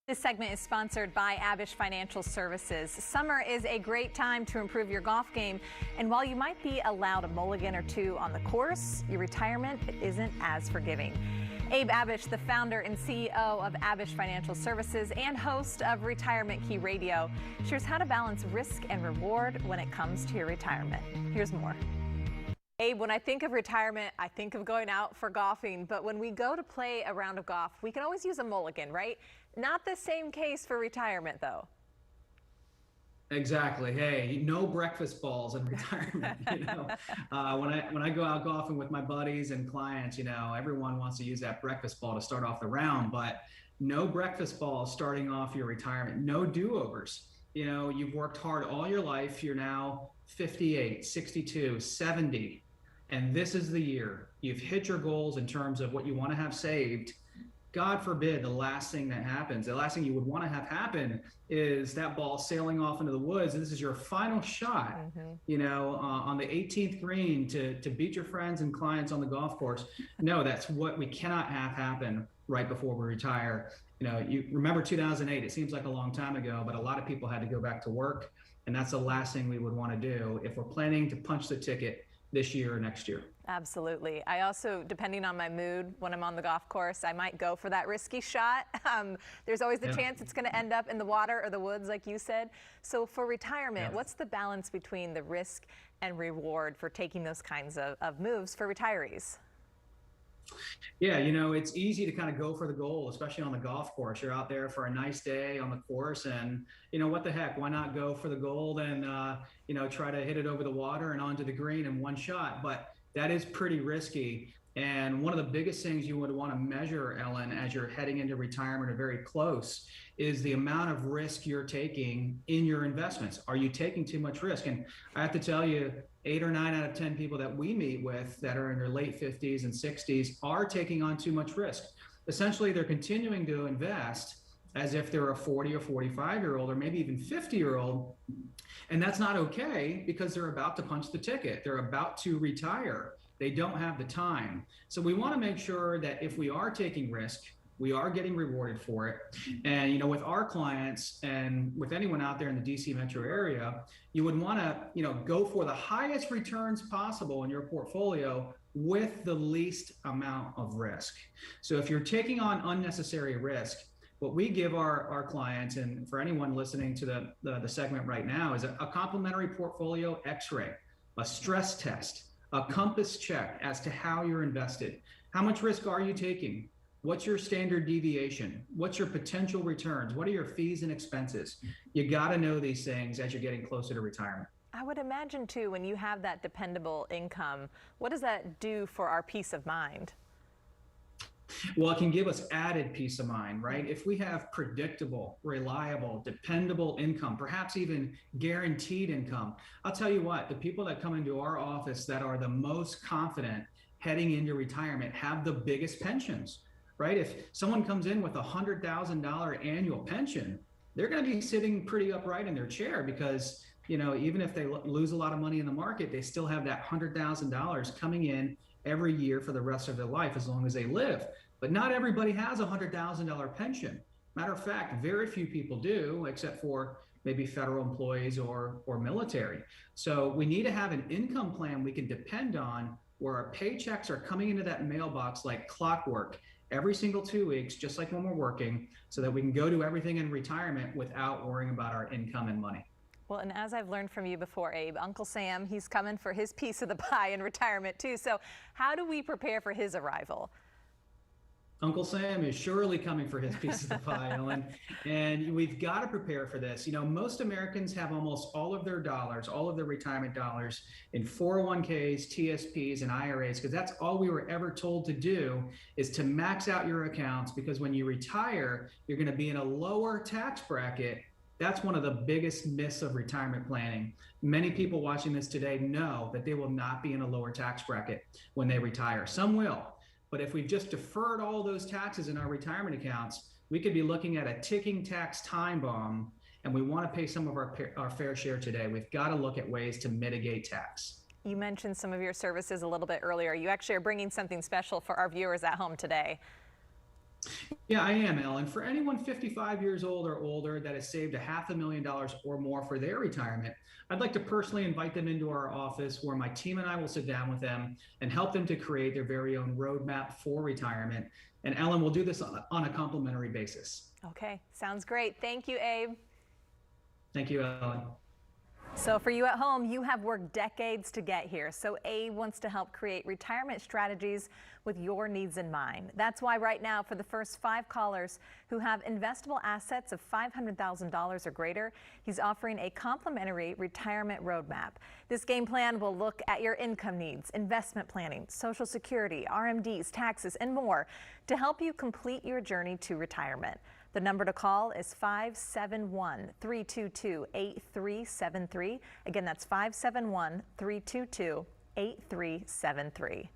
This segment is sponsored by Abish Financial Services. Summer is a great time to improve your golf game, and while you might be allowed a mulligan or two on the course, your retirement isn't as forgiving. Abe Abish, the founder and CEO of Abish Financial Services and host of Retirement Key Radio, shares how to balance risk and reward when it comes to your retirement. Here's more. Abe, when I think of retirement, I think of going out for golfing, but when we go to play a round of golf, we can always use a mulligan, right? Not the same case for retirement, though. Exactly. Hey, no breakfast balls in retirement. When I go out golfing with my buddies and clients, everyone wants to use that breakfast ball to start off the round, but no breakfast balls starting off your retirement. No do-overs. You've worked hard all your life. You're now 58, 62, 70, and this is the year you've hit your goals in terms of what you want to have saved. God forbid the last thing that happens, the last thing you would want to have happen is that ball sailing off into the woods. And this is your final shot, on the 18th green to beat your friends and clients on the golf course. No, that's what we cannot have happen right before we retire. You remember 2008, it seems like a long time ago, but a lot of people had to go back to work. And that's the last thing we would want to do if we're planning to punch the ticket this year or next year. Absolutely. I also, depending on my mood, when I'm on the golf course, I might go for that risky shot. There's always the chance it's going to end up in the water or the woods, like you said. So for retirement, what's the balance between the risk and reward for taking those kinds of moves for retirees? Yeah, it's easy to kind of go for the goal, especially on the golf course. You're out there for a nice day on the course and, what the heck, why not go for the gold and, try to hit it over the water and onto the green in one shot. But that is pretty risky. And one of the biggest things you would want to measure, Ellen, as you're heading into retirement or very close, is the amount of risk you're taking in your investments. Are you taking too much risk? And I have to tell you, 8 or 9 out of 10 people that we meet with that are in their late 50s and 60s are taking on too much risk. Essentially, they're continuing to invest as if they're a 40 or 45-year-old or maybe even 50-year-old. And that's not okay because they're about to punch the ticket. They're about to retire. They don't have the time. So we want to make sure that if we are taking risk, we are getting rewarded for it. And, with our clients and with anyone out there in the DC metro area, you would want to, go for the highest returns possible in your portfolio with the least amount of risk. So if you're taking on unnecessary risk, what we give our clients, and for anyone listening to the segment right now, is a complimentary portfolio x-ray, a stress test, a compass check as to how you're invested. How much risk are you taking? What's your standard deviation? What's your potential returns? What are your fees and expenses? You got to know these things as you're getting closer to retirement. I would imagine, too, when you have that dependable income, what does that do for our peace of mind? Well, it can give us added peace of mind, right? If we have predictable, reliable, dependable income, perhaps even guaranteed income, I'll tell you what, the people that come into our office that are the most confident heading into retirement have the biggest pensions, right? If someone comes in with a $100,000 annual pension, they're going to be sitting pretty upright in their chair because, even if they lose a lot of money in the market, they still have that $100,000 coming in every year for the rest of their life as long as they live. But not everybody has a $100,000 pension. Matter of fact, very few people do, except for maybe federal employees or military. So we need to have an income plan we can depend on where our paychecks are coming into that mailbox like clockwork every single 2 weeks, just like when we're working, so that we can go do everything in retirement without worrying about our income and money. Well, and as I've learned from you before, Abe, Uncle Sam, he's coming for his piece of the pie in retirement too. So how do we prepare for his arrival? Uncle Sam is surely coming for his piece of the pie, Ellen, and we've got to prepare for this. Most Americans have almost all of their dollars, all of their retirement dollars in 401ks, TSPs, and IRAs, because that's all we were ever told to do is to max out your accounts, because when you retire, you're going to be in a lower tax bracket. That's one of the biggest myths of retirement planning. Many people watching this today know that they will not be in a lower tax bracket when they retire. Some will. But if we've just deferred all those taxes in our retirement accounts, we could be looking at a ticking tax time bomb, and we want to pay some of our fair share today. We've got to look at ways to mitigate tax. You mentioned some of your services a little bit earlier. You actually are bringing something special for our viewers at home today. Yeah, I am, Ellen. For anyone 55 years old or older that has saved a $500,000 or more for their retirement, I'd like to personally invite them into our office where my team and I will sit down with them and help them to create their very own roadmap for retirement. And Ellen, will do this on a complimentary basis. Okay, sounds great. Thank you, Abe. Thank you, Ellen. So for you at home, you have worked decades to get here. So Abe wants to help create retirement strategies with your needs in mind. That's why right now, for the first 5 callers who have investable assets of $500,000 or greater, he's offering a complimentary retirement roadmap. This game plan will look at your income needs, investment planning, Social Security, RMDs, taxes, and more to help you complete your journey to retirement. The number to call is 571-322-8373. Again, that's 571-322-8373.